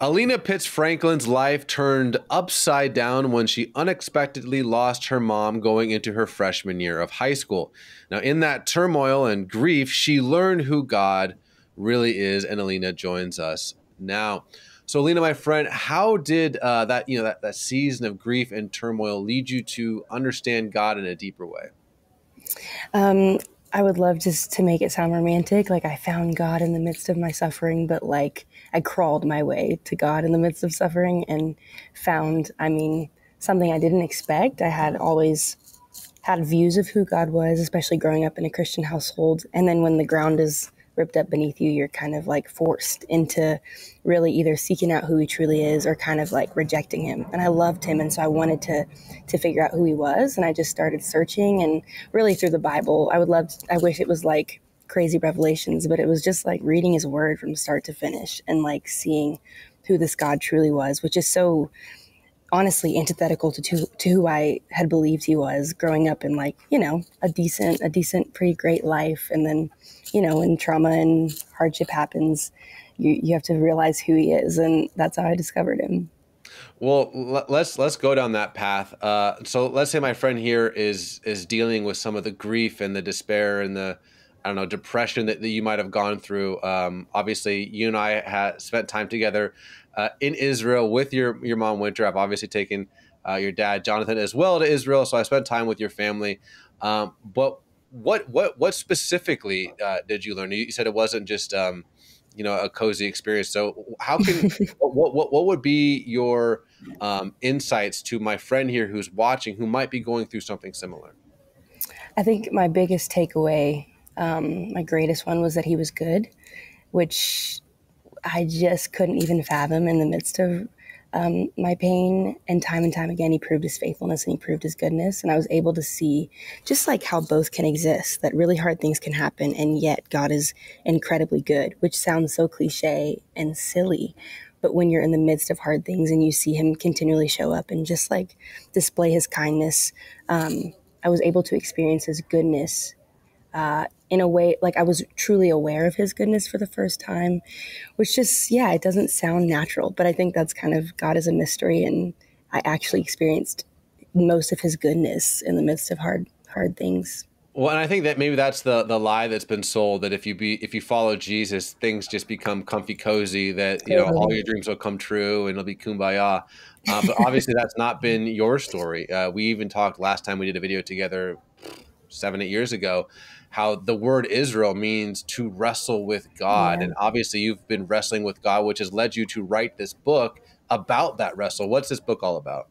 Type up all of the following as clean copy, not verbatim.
Alena Pitts Franklin's life turned upside down when she unexpectedly lost her mom going into her freshman year of high school. Now, in that turmoil and grief, she learned who God really is, and Alena joins us now. So, Alena, my friend, how did that season of grief and turmoil lead you to understand God in a deeper way? Um, I would love just to make it sound romantic. Like I found God in the midst of my suffering, but like I crawled my way to God in the midst of suffering and found, something I didn't expect. I had always had views of who God was, especially growing up in a Christian household. And then when the ground is ripped up beneath you, you're kind of like forced into really either seeking out who he truly is or kind of like rejecting him. And I loved him. And so I wanted to figure out who he was. And I just started searching, and really through the Bible. I wish it was like crazy revelations, but it was just like reading his word from start to finish and like seeing who this God truly was, which is so honestly antithetical to who I had believed he was growing up in like, a decent, pretty great life. And then, when trauma and hardship happens, you have to realize who he is. And that's how I discovered him. Well, let's go down that path. So let's say my friend here is dealing with some of the grief and the despair and the, I don't know, depression that you might have gone through. Obviously, you and I had spent time together in Israel with your mom, Winter. I've obviously taken your dad, Jonathan, as well to Israel, so I spent time with your family. But what specifically did you learn? You said it wasn't just a cozy experience. So how can what would be your insights to my friend here who's watching, who might be going through something similar? I think my biggest takeaway, my greatest one, was that he was good, which I just couldn't even fathom in the midst of my pain. And time again, he proved his faithfulness and he proved his goodness. And I was able to see just like how both can exist, that really hard things can happen, and yet God is incredibly good, which sounds so cliche and silly. But when you're in the midst of hard things and you see him continually show up and just like display his kindness, I was able to experience his goodness in a way, like I was truly aware of his goodness for the first time, which just, yeah, it doesn't sound natural, but I think that's kind of God is a mystery. And I actually experienced most of his goodness in the midst of hard things. Well, and I think that maybe that's the lie that's been sold, that if you follow Jesus, things just become comfy cozy, that all Totally. your dreams will come true and it'll be kumbaya. But obviously that's not been your story. We even talked last time we did a video together 7-8 years ago, how the word Israel means to wrestle with God. Yeah. And obviously you've been wrestling with God, which has led you to write this book about that wrestle. What's this book all about?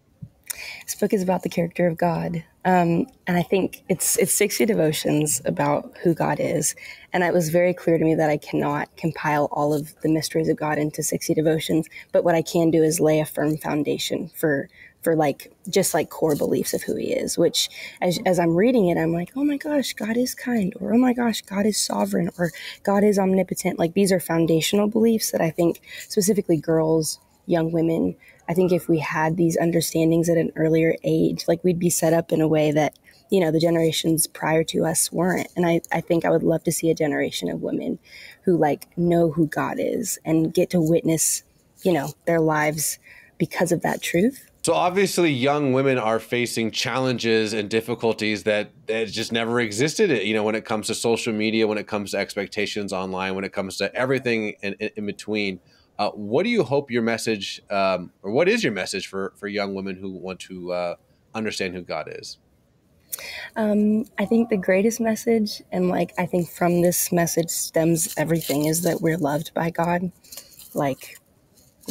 This book is about the character of God. And I think it's 60 devotions about who God is. And it was very clear to me that I cannot compile all of the mysteries of God into 60 devotions. But what I can do is lay a firm foundation for like, just like core beliefs of who he is, which as I'm reading it, I'm like, oh my gosh, God is kind, or oh my gosh, God is sovereign, or God is omnipotent. Like these are foundational beliefs that I think specifically girls, young women, I think if we had these understandings at an earlier age, like we'd be set up in a way that, the generations prior to us weren't. And I think I would love to see a generation of women who like know who God is and get to witness, their lives because of that truth. So obviously young women are facing challenges and difficulties that just never existed, when it comes to social media, when it comes to expectations online, when it comes to everything in between. What do you hope your message, or what is your message for young women who want to understand who God is? I think the greatest message, and like I think from this message stems everything, is that we're loved by God. Like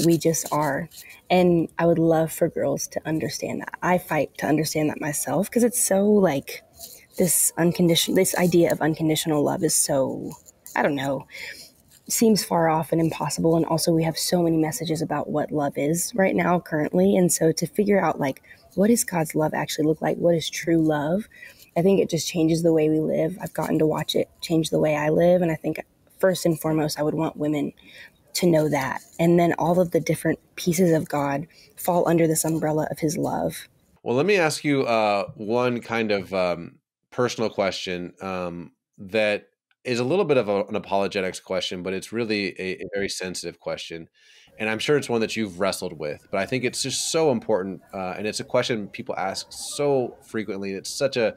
we just are. And I would love for girls to understand that. I fight to understand that myself, because it's so like this idea of unconditional love is so, I don't know, seems far off and impossible. And also we have so many messages about what love is right now currently. And so to figure out like, what does God's love actually look like? What is true love? I think it just changes the way we live. I've gotten to watch it change the way I live. And I think first and foremost, I would want women to know that. And then all of the different pieces of God fall under this umbrella of his love. Well, let me ask you one kind of personal question that is a little bit of an apologetics question, but it's really a very sensitive question. and I'm sure it's one that you've wrestled with, but I think it's just so important, and it's a question people ask so frequently. It's such uh,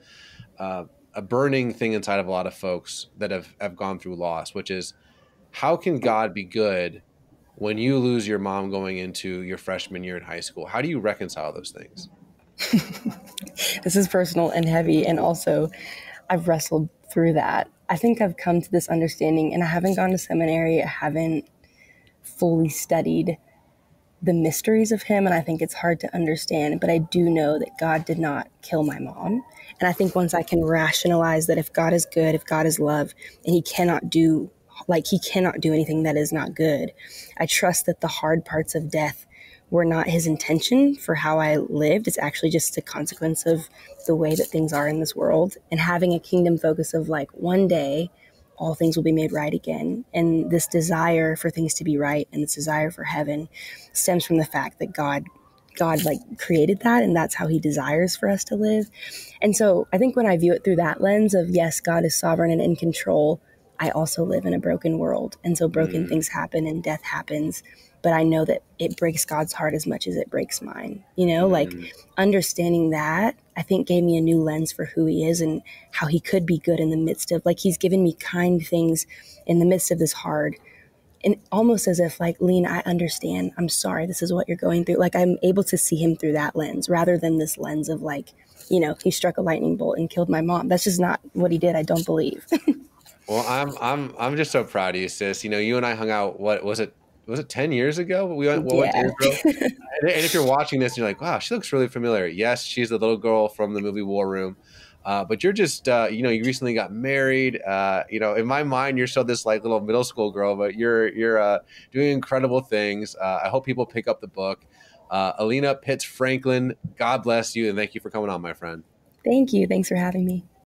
a burning thing inside of a lot of folks that have gone through loss, which is, how can God be good when you lose your mom going into your freshman year in high school? How do you reconcile those things? This is personal and heavy, and also I've wrestled through that. I think I've come to this understanding, and I haven't gone to seminary, I haven't fully studied the mysteries of him, and I think it's hard to understand, but I do know that God did not kill my mom. And I think once I can rationalize that if God is good, if God is love, and he cannot do anything that is not good, I trust that the hard parts of death were not his intention for how I lived. It's actually just a consequence of the way that things are in this world, and having a kingdom focus of like, one day all things will be made right again. And this desire for things to be right and this desire for heaven stems from the fact that God like created that, and that's how he desires for us to live. And so I think when I view it through that lens of, yes, God is sovereign and in control, I also live in a broken world. And so broken things happen and death happens. But I know that it breaks God's heart as much as it breaks mine. Like understanding that, I think, gave me a new lens for who he is and how he could be good in the midst of, like, he's given me kind things in the midst of this hard. And almost as if, like, Lean, I understand. I'm sorry. This is what you're going through. Like, I'm able to see him through that lens rather than this lens of, like, he struck a lightning bolt and killed my mom. That's just not what he did. I don't believe. Well, I'm just so proud of you, sis. You and I hung out. What was it? Was it 10 years ago? We went to Yeah. Israel. And if you're watching this, and you're like, wow, she looks really familiar. Yes, she's the little girl from the movie War Room. But you're just, you recently got married. In my mind, you're still this like little middle school girl, but you're doing incredible things. I hope people pick up the book. Alena Pitts Franklin, God bless you, and thank you for coming on, my friend. Thank you. Thanks for having me.